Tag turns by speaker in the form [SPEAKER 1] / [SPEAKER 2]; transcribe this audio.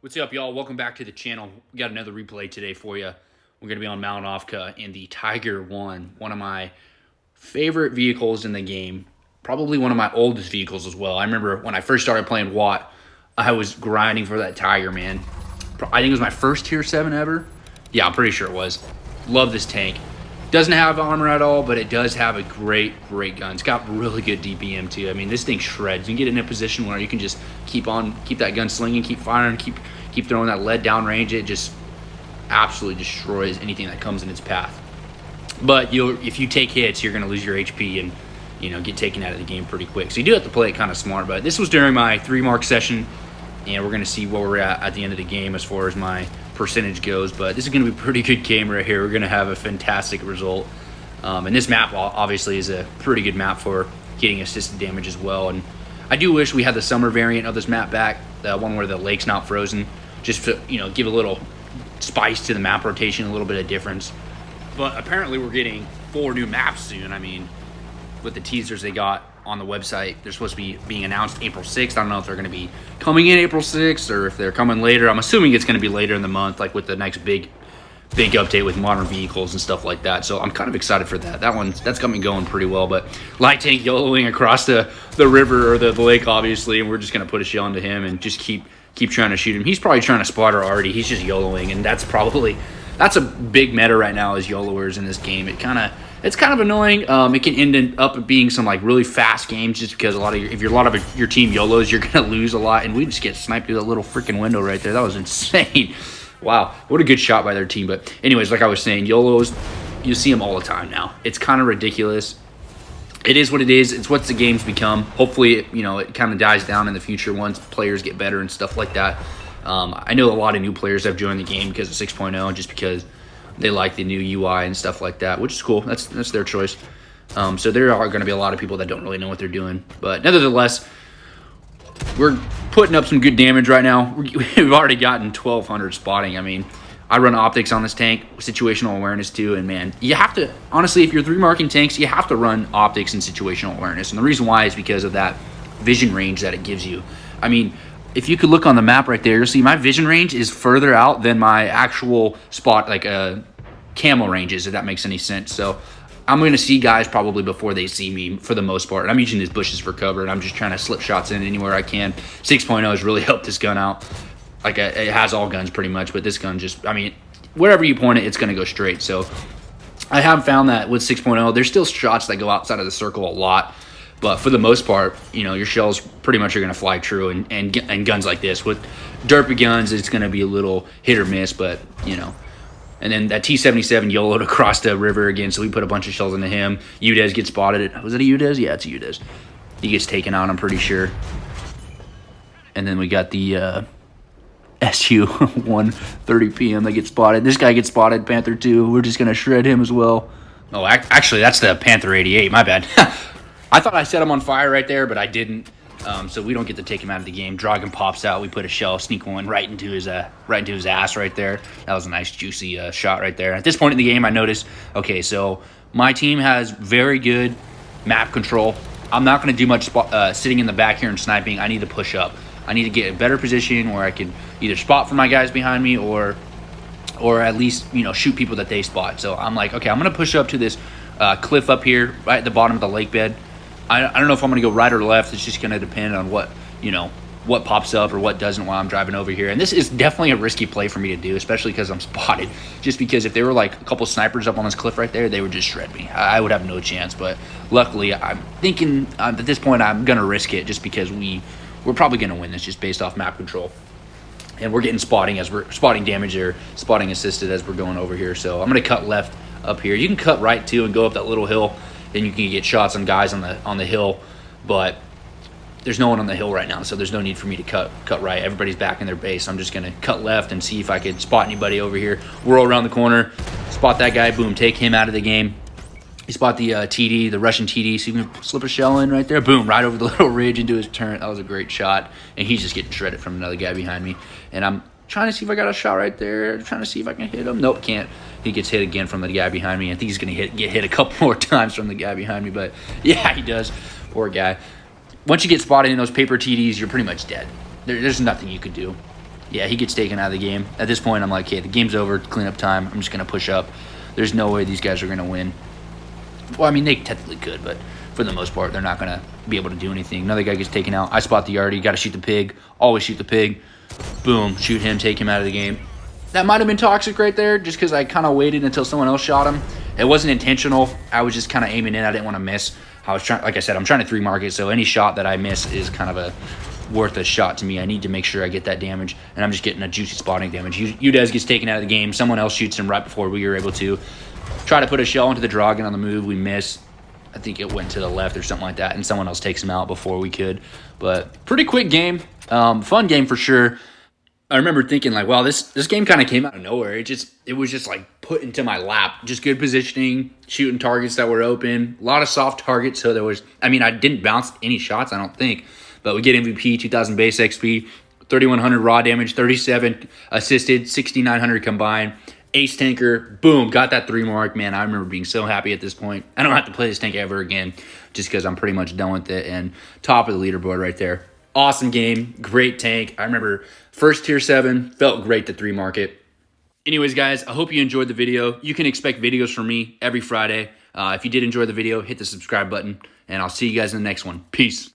[SPEAKER 1] What's up, y'all? Welcome back to the channel. We got another replay today for you. We're going to be on Mount Ofka in the Tiger 1, one of my favorite vehicles in the game. Probably one of my oldest vehicles as well. I remember when I first started playing WOT, I was grinding for that Tiger, man. I think it was my first Tier 7 ever. Yeah, I'm pretty sure it was. Love this tank. Doesn't have armor at all, but it does have a great gun. It's got really good DPM too. I mean, this thing shreds. You can get in a position where you can just keep that gun slinging, keep firing, keep throwing that lead down range. It just absolutely destroys anything that comes in its path. But if you take hits, you're going to lose your HP and get taken out of the game pretty quick. So you do have to play it kind of smart. But this was during my 3-mark session, and we're going to see where we're at the end of the game as far as my percentage goes. But this is going to be a pretty good game right here. We're going to have a fantastic result. And this map obviously is a pretty good map for getting assisted damage as well. And I do wish we had the summer variant of this map back, the one where the lake's not frozen, just to give a little spice to the map rotation, a little bit of difference. But apparently we're getting 4 new maps soon. I mean, with the teasers they got on the website, they're supposed to be being announced April 6th. I don't know if they're going to be coming in April 6th or if they're coming later. I'm assuming it's going to be later in the month, like with the next big update with modern vehicles and stuff like that. So I'm kind of excited for that. That's got me going pretty well. But light tank YOLOing across the river or the lake, obviously, and we're just going to put a shell into him and just keep trying to shoot him. He's probably trying to spotter already. He's just YOLOing, and that's a big meta right now is YOLOers in this game. It's kind of annoying. It can end up being some like really fast games just because if a lot of your team YOLOs, you're gonna lose a lot, and we just get sniped through that little freaking window right there. That was insane. Wow, what a good shot by their team. But anyways, like I was saying, YOLOs, you see them all the time now. It's kind of ridiculous. It is what it is. It's what the game's become. Hopefully, it kind of dies down in the future once players get better and stuff like that. I know a lot of new players have joined the game because of 6.0, just because they like the new UI and stuff like that, which is cool. That's their choice. So there are going to be a lot of people that don't really know what they're doing. But nevertheless, we're putting up some good damage right now. We've already gotten 1,200 spotting. I mean, I run optics on this tank, situational awareness too, and man, you have to, honestly, if you're 3-marking tanks, you have to run optics and situational awareness. And the reason why is because of that vision range that it gives you. I mean, if you could look on the map right there, you'll see my vision range is further out than my actual spot, like camo ranges, if that makes any sense. So I'm going to see guys probably before they see me for the most part. And I'm using these bushes for cover, and I'm just trying to slip shots in anywhere I can. 6.0 has really helped this gun out. Like, it has all guns pretty much, but this gun just, I mean, wherever you point it, it's going to go straight. So I have found that with 6.0, there's still shots that go outside of the circle a lot. But for the most part, your shells pretty much are going to fly true. And guns like this, with derpy guns, it's going to be a little hit or miss, but, And then that T-77 YOLO'd across the river again, so we put a bunch of shells into him. UDES gets spotted. Was it a UDES? Yeah, it's a UDES. He gets taken out, I'm pretty sure. And then we got the SU 1:30 p.m. that gets spotted. This guy gets spotted, Panther 2. We're just going to shred him as well. Oh, actually, that's the Panther 88. My bad. I thought I set him on fire right there, but I didn't. So we don't get to take him out of the game. Dragon pops out. We put a shell, sneak one right into his ass right there. That was a nice juicy shot right there. At this point in the game, I noticed, okay, so my team has very good map control. I'm not going to do much sitting in the back here and sniping. I need to push up. I need to get a better position where I can either spot for my guys behind me or at least shoot people that they spot. So I'm like, okay, I'm going to push up to this cliff up here right at the bottom of the lake bed. I don't know if I'm going to go right or left. It's just going to depend on what pops up or what doesn't while I'm driving over here. And this is definitely a risky play for me to do, especially because I'm spotted. Just because if there were like a couple snipers up on this cliff right there, they would just shred me. I would have no chance. But luckily, I'm thinking at this point I'm going to risk it just because we're probably going to win this just based off map control. And we're getting spotting as we're spotting damage or spotting assisted as we're going over here. So I'm going to cut left up here. You can cut right too and go up that little hill. Then you can get shots on guys on the hill, but there's no one on the hill right now, so there's no need for me to cut right. Everybody's back in their base. I'm just gonna cut left and see if I could spot anybody over here. Whirl around the corner, spot that guy, boom, take him out of the game. You spot the TD, the Russian TD, so you can slip a shell in right there, boom, right over the little ridge into his turret. That was a great shot, and he's just getting shredded from another guy behind me. And I'm trying to see if I got a shot right there, trying to see if I can hit him. Nope, can't. He gets hit again from the guy behind me. I think he's going to get hit a couple more times from the guy behind me, but yeah, he does. Poor guy. Once you get spotted in those paper TDs, you're pretty much dead. There's nothing you could do. yeah, he gets taken out of the game. At this point, I'm like, okay, the game's over. Cleanup time. I'm just going to push up. There's no way these guys are going to win. Well, I mean, they technically could, but for the most part, they're not going to be able to do anything. Another guy gets taken out. I spot the Yardy. Got to shoot the pig. Always shoot the pig. Boom. Shoot him. Take him out of the game. That might have been toxic right there just because I kind of waited until someone else shot him. It wasn't intentional. I was just kind of aiming in. I didn't want to miss. I was trying, like I said, I'm trying to 3-mark it, so any shot that I miss is kind of worth a shot to me. I need to make sure I get that damage, and I'm just getting a juicy spotting damage. Udez gets taken out of the game. Someone else shoots him right before we were able to. Try to put a shell into the Dragon on the move. We miss. I think it went to the left or something like that, and someone else takes him out before we could. But pretty quick game. Fun game for sure. I remember thinking like, wow, this game kind of came out of nowhere. It was just like put into my lap. Just good positioning, shooting targets that were open. A lot of soft targets. So there was, I mean, I didn't bounce any shots, I don't think. But we get MVP, 2,000 base XP, 3,100 raw damage, 37 assisted, 6,900 combined. Ace tanker, boom, got that 3-mark. Man, I remember being so happy at this point. I don't have to play this tank ever again just because I'm pretty much done with it. And top of the leaderboard right there. Awesome game, great tank. I remember first tier 7, felt great to 3-mark it. Anyways, guys, I hope you enjoyed the video. You can expect videos from me every Friday. If you did enjoy the video, hit the subscribe button, and I'll see you guys in the next one. Peace.